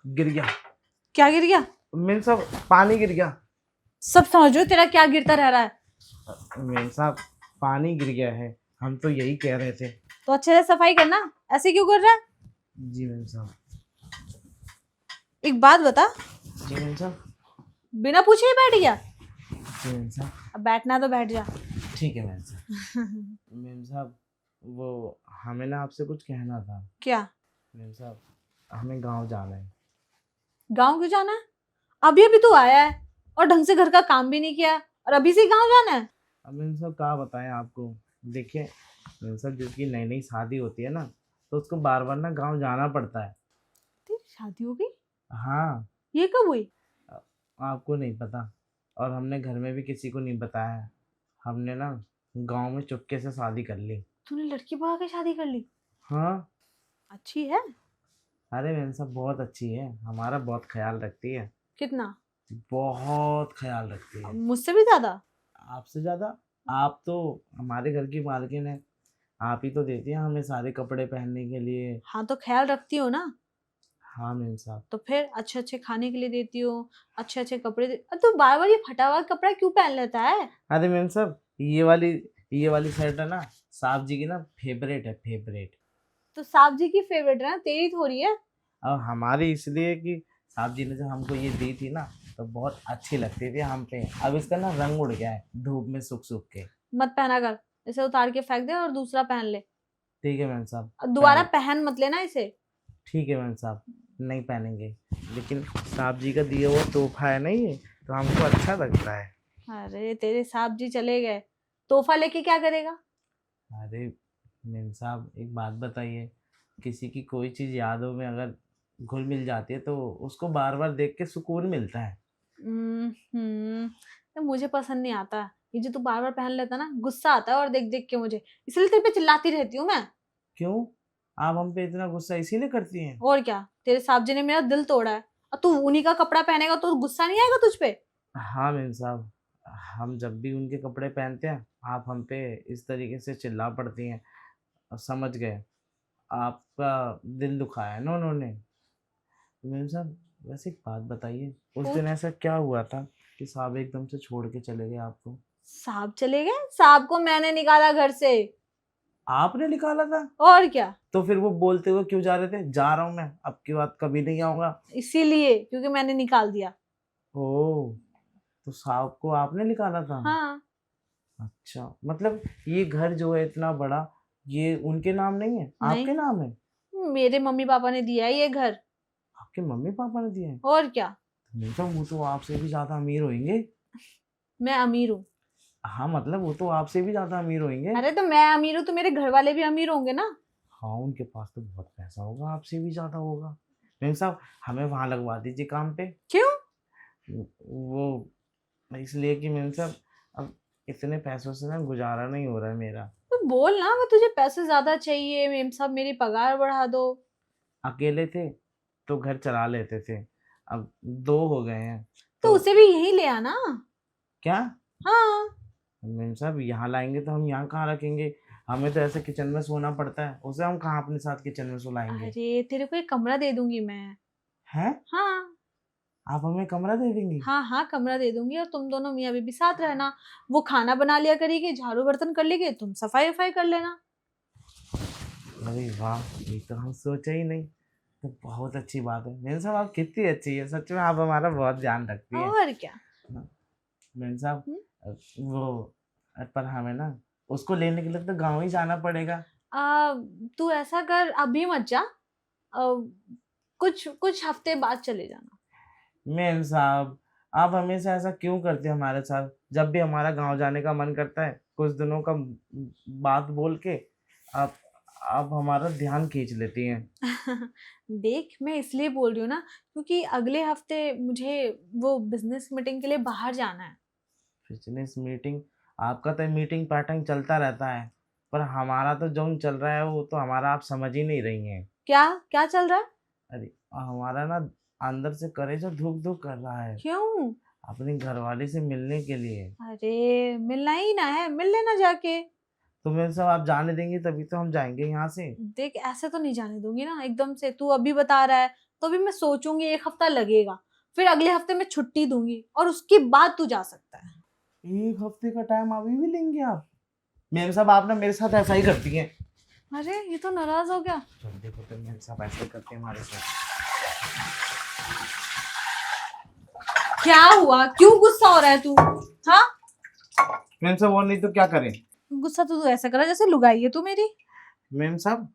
गिर गया। क्या गिर गया? मेम साहब पानी गिर गया। सब समझो तेरा क्या गिरता रह रहा है। मेम साहब पानी गिर गया है, हम तो यही कह रहे थे। तो अच्छे से सफाई करना, ऐसे क्यों कर रहा है? जी मेम साहब। एक बात बता, जी मेम साहब। बिना पूछे ही बैठ गया? जी मेम साहब। अब बैठना है तो बैठ जा। ठीक है मेम साहब। मेम साहब वो हमें ना आपसे कुछ कहना था। क्या? मेम साहब हमें गांव जाना है। गांव क्यों जाना है? अभी अभी तू आया है और ढंग से घर का काम भी नहीं किया और अभी से गांव जाना है? अब मेम साहब क्या बताएं आपको। देखिए मेम साहब जिसकी नई नई शादी होती है ना, तो उसको बार बार ना गांव जाना पड़ता है। तेरी शादी हो गई? हाँ। ये कब हुई? आपको नहीं पता और हमने घर में भी किसी को नहीं बताया। हमने ना गांव में चुपके से शादी कर ली। तूने लड़की पका के शादी कर ली? हाँ। अच्छी है? अरे मेम साहब बहुत अच्छी है, हमारा बहुत ख्याल रखती है। कितना? बहुत ख्याल रखती है। मुझसे भी ज्यादा? आपसे ज़्यादा? आप तो हमारे घर की मालकिन है, आप ही तो देती हैं हमें सारे कपड़े पहनने के लिए। हाँ तो ख्याल रखती हो ना, हाँ मेम साहब। तो फिर अच्छे अच्छे खाने के लिए देती हो, अच्छे अच्छे कपड़े तू बार बार ये फटा हुआ कपड़ा क्यों पहन लेता है? अरे मेम साहब ये वाली शर्ट है ना, साहब जी की ना फेवरेट है, फेवरेट। तो साहब जी की फेवरेट है ना, तेरी थोड़ी है। और हमारी इसलिए कि साहब जी ने जब हमको ये दी थी ना, तो बहुत अच्छी लगती थी हम पे। अब इसका ना रंग उड़ गया है धूप में सूख सूख के। मत पहना कर, इसे उतार के फेंक दे और दूसरा पहन ले। ठीक है मैम साहब। और दोबारा पहन पहन मत लेना इसे। ठीक है मैम साहब, नहीं पहनेंगे। लेकिन साहब जी का दिया हुआ तोहफा है ना ये, तो हमको अच्छा लगता है। अरे तेरे साहब जी चले गए, तोहफा लेके क्या करेगा? अरे मैम साहब एक बात बताइए, किसी की कोई चीज़ यादों में अगर घुल मिल जाती है तो उसको बार बार देख के सुकून मिलता है। तो मुझे पसंद नहीं आता ये जो तू बार बार पहन लेता ना, गुस्सा आता है और देख देख के मुझे, इसलिए तेरे पे चिल्लाती रहती हूँ मैं। क्यों? आप हम पे इतना गुस्सा इसीलिए करती हैं? और क्या, तेरे साहब जी ने मेरा दिल तोड़ा है और तू उन्हीं का कपड़ा पहनेगा तो गुस्सा नहीं आएगा तुझ पे? हाँ मैम साहब, हम जब भी उनके कपड़े पहनते हैं आप हम पे इस तरीके से चिल्ला पड़ती हैं। अब समझ गए, आपका दिल दुखाया है ना उन्होंने। मैम साहब वैसे एक बात बताइए, उस दिन पूछ। ऐसा क्या हुआ था कि साहब एकदम से छोड़ के चले गए आपको? साहब चले गए? साहब को मैंने निकाला घर से। आपने निकाला था? और क्या? तो फिर वो बोलते हुए क्यों जा रहे थे, जा रहा हूँ मैं, अब की बात कभी नहीं आऊंगा? इसीलिए क्योंकि मैंने निकाल दिया। ओह, तो साहब को आपने निकाला था? हाँ। अच्छा, मतलब ये घर जो है इतना बड़ा, ये उनके नाम नहीं है, नहीं, आपके नाम है? मेरे मम्मी पापा ने दिया है ये घर। आपके मम्मी पापा ने दिए हैं? और क्या, नहीं तो वो तो आपसे भी ज्यादा अमीर होंगे। मैं अमीर हूँ। हाँ मतलब वो तो आपसे भी ज्यादा अमीर होंगे। अरे तो मैं अमीर हूँ तो मेरे घर वाले भी अमीर होंगे ना। हाँ उनके पास तो बहुत पैसा होगा, आपसे भी ज्यादा होगा। मेम साहब हमें वहां लगवा दीजिए काम पे। क्यों? वो इसलिए कि मेम साहब अब इतने पैसों से ना गुजारा नहीं हो रहा है मेरा। तो बोल ना, मैं तुझे पैसे ज्यादा चाहिए, मेम साहब मेरी पगार बढ़ा दो। अकेले थे तो घर चला लेते थे, अब दो हो गए हैं तो तो। उसे भी यहीं ले आना। क्या? हाँ। मेम साहब यहाँ लाएंगे तो हम यहाँ कहाँ रखेंगे? हमें तो ऐसे किचन में सोना पड़ता है, उसे हम कहाँ अपने साथ किचन में सुलाएंगे? अरे तेरे को एक कमरा दे दूंगी मैं। हैं? हाँ। आप हमें कमरा दे देंगी? हाँ हाँ, कमरा दे दूंगी और तुम दोनों मियाँ बीबी साथ रहना। वो खाना बना लिया करेगी, झाड़ू बर्तन कर लेगी, तुम सफाई वफाई कर लेना। अरे वाह, ये तो हम सोचे ही नहीं। तो बहुत अच्छी बात है मेम साहब, आप कितनी अच्छी है सच में, आप हमारा बहुत ध्यान रखती है। और क्या। मेम साहब हम्म? वो पर हमें ना उसको लेने के लिए तो गाँव ही जाना पड़ेगा। आ, तू ऐसा कर, अभी मत जा। कुछ कुछ हफ्ते बाद चले जाना। मेम साहब आप हमेशा ऐसा क्यों करते हैं हमारे साथ? जब भी हमारा गांव जाने का मन करता है कुछ दिनों का बात बोल के आप आप हमारा ध्यान खींच लेती हैं। देख, मैं इसलिए बोल रही हूँ ना क्योंकि अगले हफ्ते मुझे वो बिजनेस मीटिंग के लिए बाहर जाना है। Business meeting? आपका तो मीटिंग पैटर्न चलता रहता है, पर हमारा तो जो चल रहा है वो तो हमारा आप समझ ही नहीं रही हैं। क्या क्या चल रहा है? अरे हमारा ना अंदर से कलेजा धुक धुक कर रहा है क्यों? अपनी घरवाली से मिलने के लिए। अरे मिलना ही ना है, मिल लेना जाके। तो मेरे साहब आप जाने देंगी तभी तो हम जाएंगे यहाँ से। देख, ऐसे तो नहीं जाने दूंगी ना एकदम से, तू अभी बता रहा है, तो भी मैं सोचूंगी 1 हफ्ता लगेगा, फिर अगले हफ्ते में छुट्टी दूंगी और उसके बाद तू जा सकता है। 1 हफ्ते का टाइम अभी भी लेंगे आप? मेम साहब आप ना मेरे साथ ऐसा ही करती हैं। अरे ये तो नाराज हो गया। जब देखो तो मेम साहब ऐसे ही करते हैं हमारे साथ। क्या हुआ, क्यों गुस्सा हो रहा है तू? हाँ, मेम साहब वो नहीं तो क्या करें? गुस्सा तो तू ऐसा करा जैसे लुगाई है तू मेरी। मेम साहब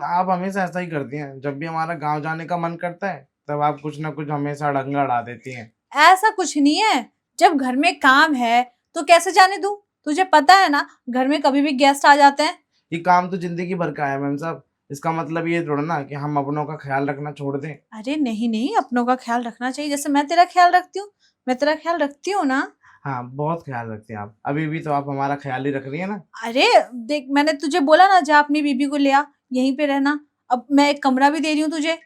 आप हमेशा ऐसा ही करती हैं, जब भी हमारा गांव जाने का मन करता है तब आप कुछ ना कुछ हमेशा अड़ंगा अड़ा देती हैं। ऐसा कुछ नहीं है, जब घर में काम है तो कैसे जाने दूं? तुझे पता है ना, घर में कभी भी गेस्ट आ जाते हैं। ये काम तो जिंदगी भर का है मेम साहब, इसका मतलब ये थोड़ा ना कि हम अपनों का ख्याल रखना छोड़ दें। अरे नहीं नहीं, अपनों का ख्याल रखना चाहिए, जैसे मैं तेरा ख्याल रखती हूँ। मैं तेरा ख्याल रखती हूँ ना। हाँ बहुत ख्याल रखते हैं आप, अभी भी तो आप हमारा ख्याल ही रख रही है ना। अरे देख, मैंने तुझे बोला ना, जा अपनी बीबी को ले आ, यहीं पे रहना। अब मैं एक कमरा भी दे रही हूँ तुझे।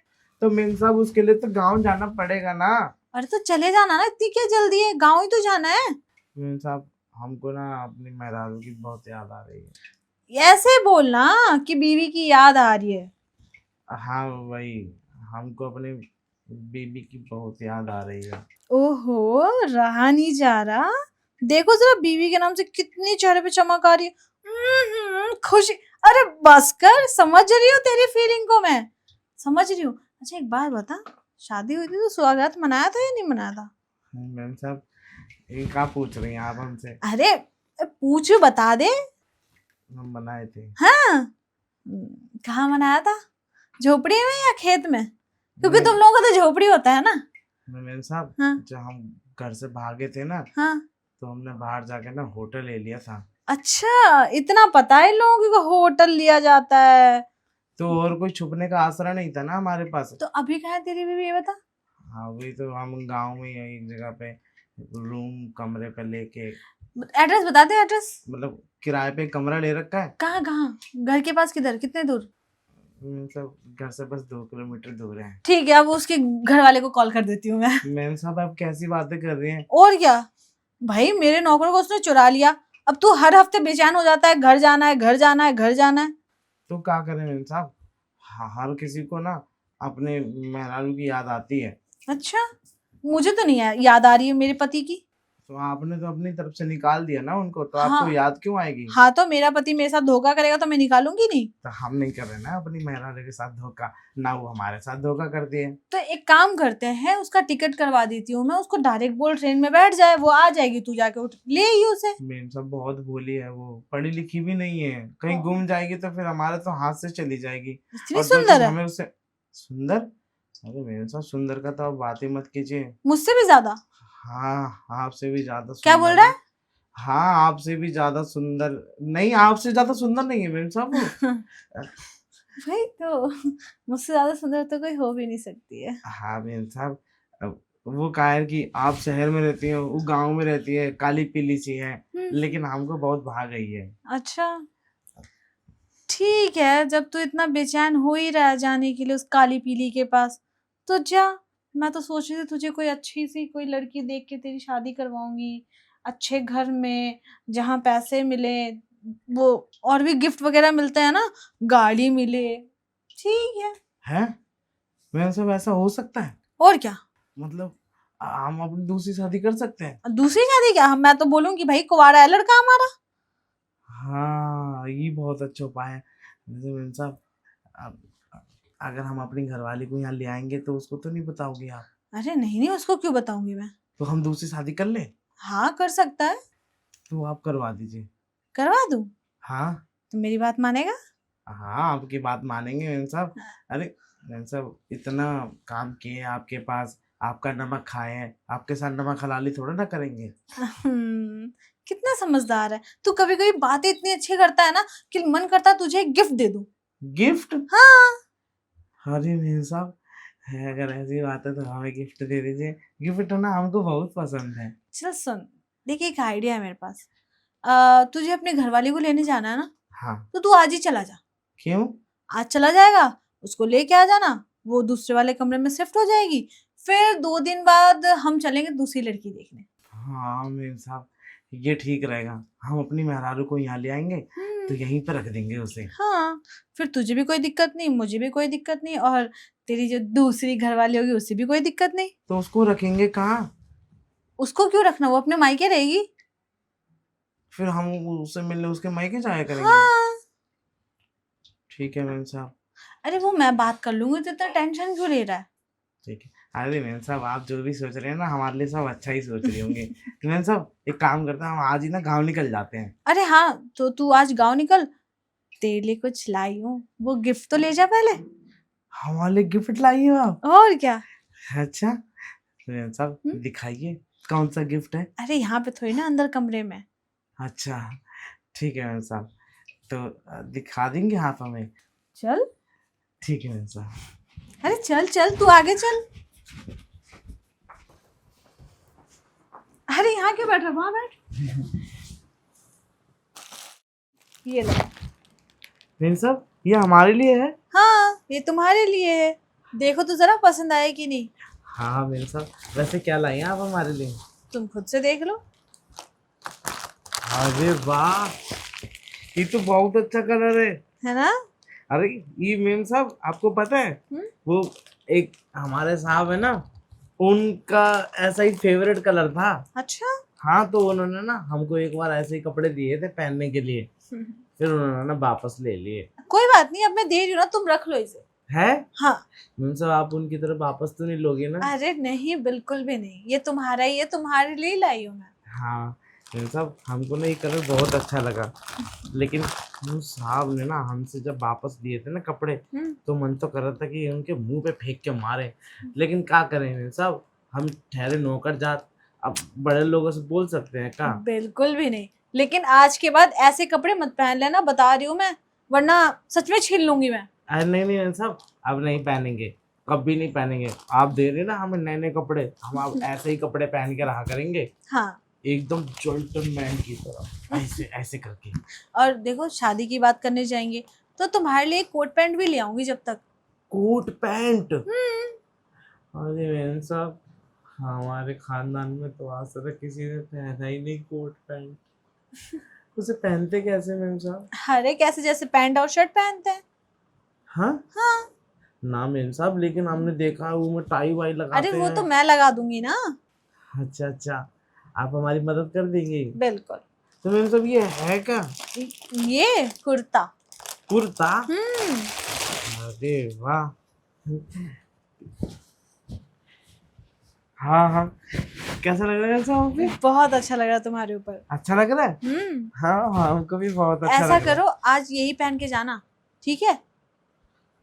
तो मेम साहब उसके लिए तो गांव जाना पड़ेगा ना। अरे तो चले जाना ना, इतनी क्या जल्दी है, गाँव ही तो जाना है। मेम साहब हमको ना अपनी मेहरारू की बहुत याद आ रही है। ऐसे बोलना कि बीवी की याद आ रही है। हाँ वही, हमको अपनी बीबी की बहुत याद आ रही है। ओहो, रहा नहीं जा रहा। देखो जरा, बीवी के नाम से कितनी चेहरे पे चमक आ रही है। खुशी। अरे बस कर, समझ रही हूँ तेरी फीलिंग को मैं, समझ रही हूँ। अच्छा एक बात बता, शादी हुई थी तो सुहागरात मनाया था या नहीं मनाया था? मैम साहब ये क्या पूछ रही हैं आप हमसे? अरे पूछ, बता दे। हम बनाए थे। हाँ, कहाँ मनाया था? झोपड़ी में या खेत में? क्योंकि तुम मैम लोगों का तो झोपड़ी होता है ना। मैम साहब हाँ जब हम घर से भागे थे ना हाँ। तो हमने बाहर जाके ना होटल ले लिया था। अच्छा, इतना पता है इन लोगों को होटल लिया जाता है। तो और कोई छुपने का आसरा नहीं था ना हमारे पास। तो अभी कहाँ है तेरी बीवी, ये बता। हाँ वही तो, हम गांव में ही एक जगह पे रूम कमरे पे लेके, एड्रेस बता दे, एड्रेस। मतलब किराए पे कमरा ले रखा है। कहाँ कहाँ? घर के पास किधर, कितने दूर? सब घर से बस 2 किलोमीटर दूर है। ठीक है, अब उसके घर वाले को कॉल कर देती हूँ मैं। मैम साहब आप कैसी बातें कर रही हैं? और क्या भाई, मेरे नौकर को उसने चुरा लिया। अब तू हर हफ्ते बेचैन हो जाता है, घर जाना है, घर जाना है, घर जाना है। तो क्या करें मैम साहब, हर किसी को ना अपने मेहरारू की याद आती है। अच्छा, मुझे तो नहीं याद आ रही है मेरे पति की। तो आपने तो अपनी तरफ से निकाल दिया ना उनको, तो हाँ आपको याद क्यों आएगी? हाँ, तो मेरा पति मेरे साथ धोखा करेगा तो मैं निकालूंगी नहीं। तो हम नहीं कर रहे ना अपनी मेहरारू के साथ धोखा, ना वो हमारे साथ धोखा करती है। तो एक काम करते हैं, उसका टिकट करवा देती हूँ मैं, उसको डायरेक्ट बोल ट्रेन में बैठ जाए, वो आ जाएगी, तू जाके उठ ले आई उसे। मैम साहब बहुत भोली है, वो पढ़ी लिखी भी नहीं है, कहीं गुम जाएगी तो फिर हमारे तो हाथ से चली जाएगी। इतनी और जो सुंदर चीज है, हमें उससे सुंदर, अरे मैम साहब सुंदर का तो आप बात ही मत कीजिए। मुझसे भी ज्यादा। हाँ आपसे भी ज्यादा क्या बोल सुंदर रहा है। हाँ आपसे भी ज्यादा सुंदर, नहीं आपसे ज्यादा सुंदर नहीं है मैम साहब वो। है? भाई तो मुझसे ज्यादा सुंदर तो कोई हो भी नहीं सकती है। हाँ मैम साहब, अब वो क्या है कि आप शहर में रहती हैं, वो गांव में रहती है, काली पीली सी है, लेकिन हमको बहुत भा गई है। अच्छा ठीक है, जब तू इतना बेचैन हो ही रहा है जाने के लिए उस काली पीली के पास, तो जा। मैं तो सोच रही थी तुझे कोई अच्छी सी कोई लड़की देख के तेरी शादी करवाऊंगी, अच्छे घर में, जहाँ पैसे मिले, वो और भी गिफ्ट वगैरह मिलते हैं ना, गाड़ी मिले। ठीक है। हैं मैम साहब ऐसा हो सकता है? और क्या? मतलब हम अपनी दूसरी शादी कर सकते हैं? दूसरी शादी क्या, मैं तो बोलूंगी भाई कुंवारा है लड़का हमारा। हाँ ये बहुत अच्छा उपाय है। वैसे मैम साहब अब अगर हम अपनी घरवाली को यहाँ ले आएंगे तो उसको तो नहीं बताओगे आप? अरे नहीं नहीं, उसको क्यों बताऊंगी मैं। तो हम दूसरी शादी कर ले? हाँ कर सकता है। तो आप करवा दीजिए। करवा दूं? हाँ तो मेरी बात मानेगा? हाँ आपकी बात मानेंगे मैम साहब। अरे मैम साहब इतना काम किए आपके पास, आपका नमक खाए हैं, आपके साथ नमक हलाली थोड़ा ना करेंगे। कितना समझदार है तू, कभी कभी बातें इतनी अच्छी करता है ना कि मन करता है तुझे एक गिफ्ट दे दूं। गिफ्ट? हाँ। अरे मैम साहब है, अगर ऐसी बात है तो हमें गिफ्ट दे दीजिए। गिफ्ट ना हमको बहुत पसंद है। चल सुन, देखिए एक आइडिया है मेरे पास। तुझे अपने घरवाली को लेने जाना है ना, हाँ। तो तू आज ही चला जा। क्यों? आज चला जाएगा, उसको लेके आ जाना, वो दूसरे वाले कमरे में शिफ्ट हो जाएगी, फिर 2 दिन बाद हम चलेंगे दूसरी लड़की देखने। हाँ मैम साहब ये ठीक रहेगा, हम अपनी मेहरारू को यहाँ ले आएंगे, तो यहीं पे रख देंगे उसे। हाँ, फिर तुझे भी कोई दिक्कत नहीं, मुझे भी कोई दिक्कत नहीं, और तेरी जो दूसरी घरवाली होगी उससे भी कोई दिक्कत नहीं। तो उसको रखेंगे कहाँ? उसको क्यों रखना, वो अपने मायके रहेगी। फिर हम उससे मिलने उसके मायके जाया करेंगे। हाँ। ठीक है मैम साहब। अरे वो मैं बात कर लूंगी, तो इतना टेंशन क्यों ले रहा है। ठीक है। अरे मैम साहब, आप जो भी सोच रहे हैं ना हमारे लिए सब अच्छा ही सोच रही होंगी। तो मैम साहब एक काम करते हैं, हम आज ही ना गाँव निकल जाते हैं। अरे हाँ, तो तू आज गांव निकल, तेरे लिए कुछ लाई हूँ, वो गिफ्ट तो ले जा पहले। हमारे लिए गिफ्ट लाई हो आप? और क्या। अच्छा तो मैम साहब दिखाइए कौन सा गिफ्ट है। अरे यहाँ पे थोड़ी ना, अंदर कमरे में। अच्छा ठीक है मैम साहब, तो दिखा देंगे आप हमें? चल। ठीक है मैम साहब। अरे चल चल, तू आगे चल। अरे यहाँ क्यों बैठ रहा, वहां बैठ। ये लो। मैम साहब ये हमारे लिए है? हाँ, ये तुम्हारे लिए है, देखो तो जरा पसंद आए कि नहीं। हाँ मैम साहब, वैसे क्या लाई हैं आप हमारे लिए? तुम खुद से देख लो। अरे वाह, ये तो बहुत अच्छा कलर है ना। अरे ये मैम साहब आपको पता है, वो एक हमारे साहब है ना, उनका ऐसा ही फेवरेट कलर था। अच्छा। हाँ तो उन्होंने ना हमको एक बार ऐसे ही कपड़े दिए थे पहनने के लिए, फिर उन्होंने ना वापस ले लिए। कोई बात नहीं, अब मैं दे रही हूँ ना, तुम रख लो इसे। है? हाँ। मैम साहब आप उनकी तरफ वापस तो नहीं लोगे ना? अरे नहीं, बिल्कुल भी नहीं, ये तुम्हारा ही है, तुम्हारे लिए ही लाई हूँ मैं। हाँ मैम साहब हमको ना ये कलर बहुत अच्छा लगा, लेकिन वो साहब ने ना हमसे जब वापस दिए थे ना कपड़े, तो मन तो कर रहा था कि उनके मुंह पे फेंक के मारे, लेकिन क्या करें मैम साहब, हम ठहरे नौकर जात, अब बड़े लोगों से बोल सकते हैं क्या? बिल्कुल भी नहीं, लेकिन आज के बाद ऐसे कपड़े मत पहन लेना, बता रही हूँ मैं, वरना सच में छीन लूंगी मैं। अरे नहीं नहीं मैम साहब, अब नहीं पहनेंगे, कभी नहीं पहनेंगे। आप दे रहे ना हमें नए नए कपड़े, हम अब ऐसे ही कपड़े पहन के रहा करेंगे, हाँ। एकदम जेंटलमैन की तरह, ऐसे ऐसे करके। और देखो, शादी की बात करने जाएंगे तो तुम्हारे लिए कोट पैंट भी ले आऊंगी जब तक। Coat pant? अरे मैम साहब हमारे खानदान में तो आज तक किसी ने पहना ही नहीं कोट पैंट। उसे पहनते कैसे मैम साहब? अरे कैसे, जैसे पैंट और शर्ट पहनते हैं। हाँ हाँ। ना मैम साहब, लेकिन हमने देखा है वो में टाई वाई अरे लगाते वो तो हैं। मैं लगा दूंगी ना। अच्छा अच्छा, आप हमारी मदद कर देंगे? बिल्कुल। तो मैम साहब ये है क्या? ये कुर्ता। कुर्ता? अरे वाह, हाँ हाँ, कैसा लग रहा है साहब पे? बहुत अच्छा लग रहा तुम्हारे ऊपर। अच्छा लग रहा है? हाँ हाँ हमको भी बहुत अच्छा ऐसा लग रहा है। करो, आज यही पहन के जाना, ठीक है।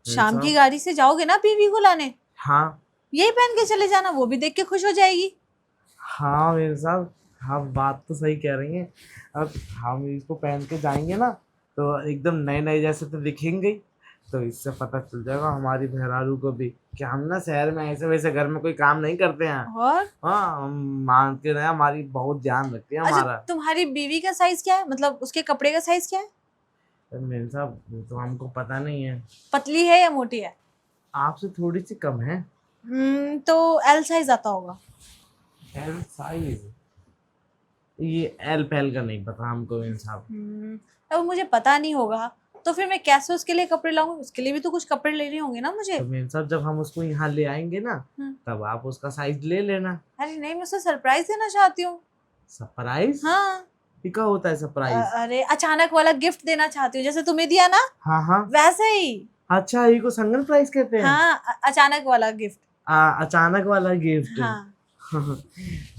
शाम साहब? की गाड़ी से जाओगे ना बीवी को लाने, हाँ यही पहन के चले जाना, वो भी देख के खुश हो जाएगी। हाँ मेरे साहब, आप बात तो सही कह रही हैं। अब हम इसको पहन के जाएंगे ना तो एकदम नए नए जैसे तो दिखेंगे ही, तो इससे पता चल जाएगा हमारी मेहरारू को भी कि हम ना शहर में ऐसे वैसे घर में कोई काम नहीं करते हैं। और हाँ हम मानते रहे, हमारी बहुत ध्यान रखते हैं अच्छा, हमारा। तुम्हारी बीवी का साइज क्या है, मतलब उसके कपड़े का साइज क्या है। मेरे साहब वो तो हमको पता नहीं है, पतली है या मोटी है। आपसे थोड़ी सी कम है। तो एल साइज आता होगा। L size? ये एल पहल का नहीं पता हमको मेरे साहब। अब मुझे पता नहीं होगा, तो फिर मैं कैसे उसके लिए कपड़े लाऊंगी, उसके लिए भी तो कुछ कपड़े लेने होंगे ना मुझे। तो मेरे साहब जब हम उसको यहाँ ले आएंगे ना, तब आप उसका साइज ले लेना। अरे नहीं, मैं उसे सरप्राइज देना चाहती हूँ। सरप्राइज? हाँ। ये क्या होता है सरप्राइज? अरे अचानक वाला गिफ्ट देना चाहती हूँ, जैसे तुम्हें दिया ना, हाँ हाँ। वैसे ही। अच्छा ये को संगन प्राइज कहते हैं? हाँ, अचानक वाला गिफ्ट। अचानक वाला गिफ्ट। हाँ।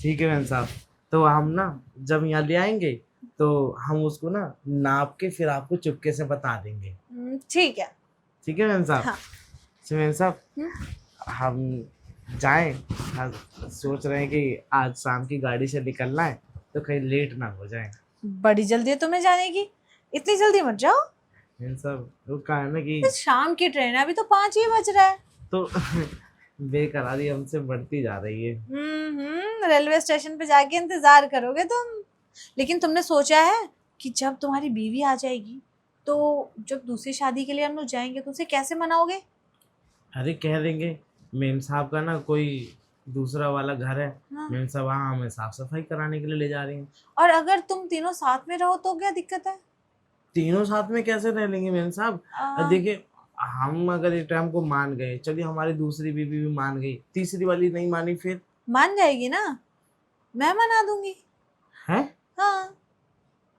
ठीक है मैम साहब, तो हम ना जब यहाँ ले आएंगे तो हम उसको ना नाप के फिर आपको चुपके से बता देंगे। ठीक है। ठीक है मैम साहब। हाँ। तो मैम साहब हम जाएं, हम सोच रहे हैं कि आज शाम की गाड़ी से निकलना है, तो कहीं लेट ना हो जाए। बड़ी जल्दी है तुम्हें जाने की, इतनी जल्दी मत जाओ। मैम साहब वो कहा है ना कि शाम की ट्रेन है, अभी तो 5 ही बज रहा है। तो बेकरारी हमसे बढ़ती जा रही है। रेलवे स्टेशन पे जाके इंतजार करोगे तुम। लेकिन तुमने सोचा है कि जब तुम्हारी बीवी आ जाएगी, तो जब दूसरी शादी के लिए हम लोग जाएंगे तो उसे कैसे मनाओगे। अरे कह देंगे मेम साहब का ना कोई दूसरा वाला घर है, हाँ। मेम साहब वहाँ हमें साफ सफाई कराने के लिए ले जा रही हैं। और अगर तुम तीनों साथ में रहो तो क्या दिक्कत है। तीनों साथ में कैसे रह लेंगे मेम साहब? देखिए, हम अगर एक टाइम को मान गए, चलिए हमारी दूसरी बीवी भी मान गई, तीसरी वाली नहीं मानी फिर? मान जाएगी ना, मैं मना दूंगी। है हाँ।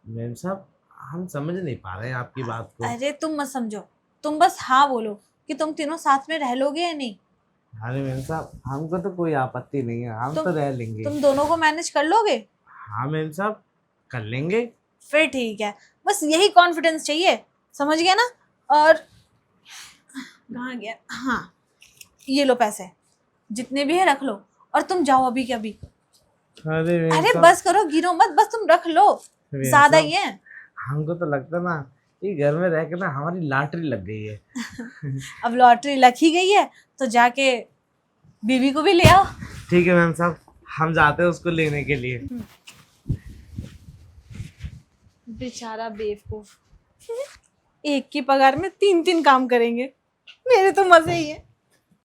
मेम साहब, हम समझ नहीं पा रहे हैं आपकी बात को। अरे तुम मत समझो, तुम बस हाँ बोलो कि तुम तीनों साथ में रह लोगे या नहीं। अरे मेम साहब, हमको तो कोई आपत्ति नहीं है, हम तो रह लेंगे। तुम दोनों को मैनेज कर लोगे? हाँ मेम साहब, कर लेंगे। फिर ठीक है, बस यही कॉन्फिडेंस चाहिए, समझ गया ना। और कहाँ गया, हाँ ये लो पैसे, जितने भी है रख लो, और तुम जाओ अभी के अभी। अरे मेम अरे साहब, बस करो, गिरो मत, बस तुम रख लो, मेम ज्यादा साहब, ही है। हमको तो लगता ना कि घर में रह के ना हमारी लॉटरी लग गई है। अब लॉटरी लग ही गई है तो जाके बीवी को भी ले आओ। ठीक है मैम साहब, हम जाते हैं उसको लेने के लिए। बेचारा बेवकूफ, एक की पगार में तीन तीन काम करेंगे, मेरे तो मजे ही है।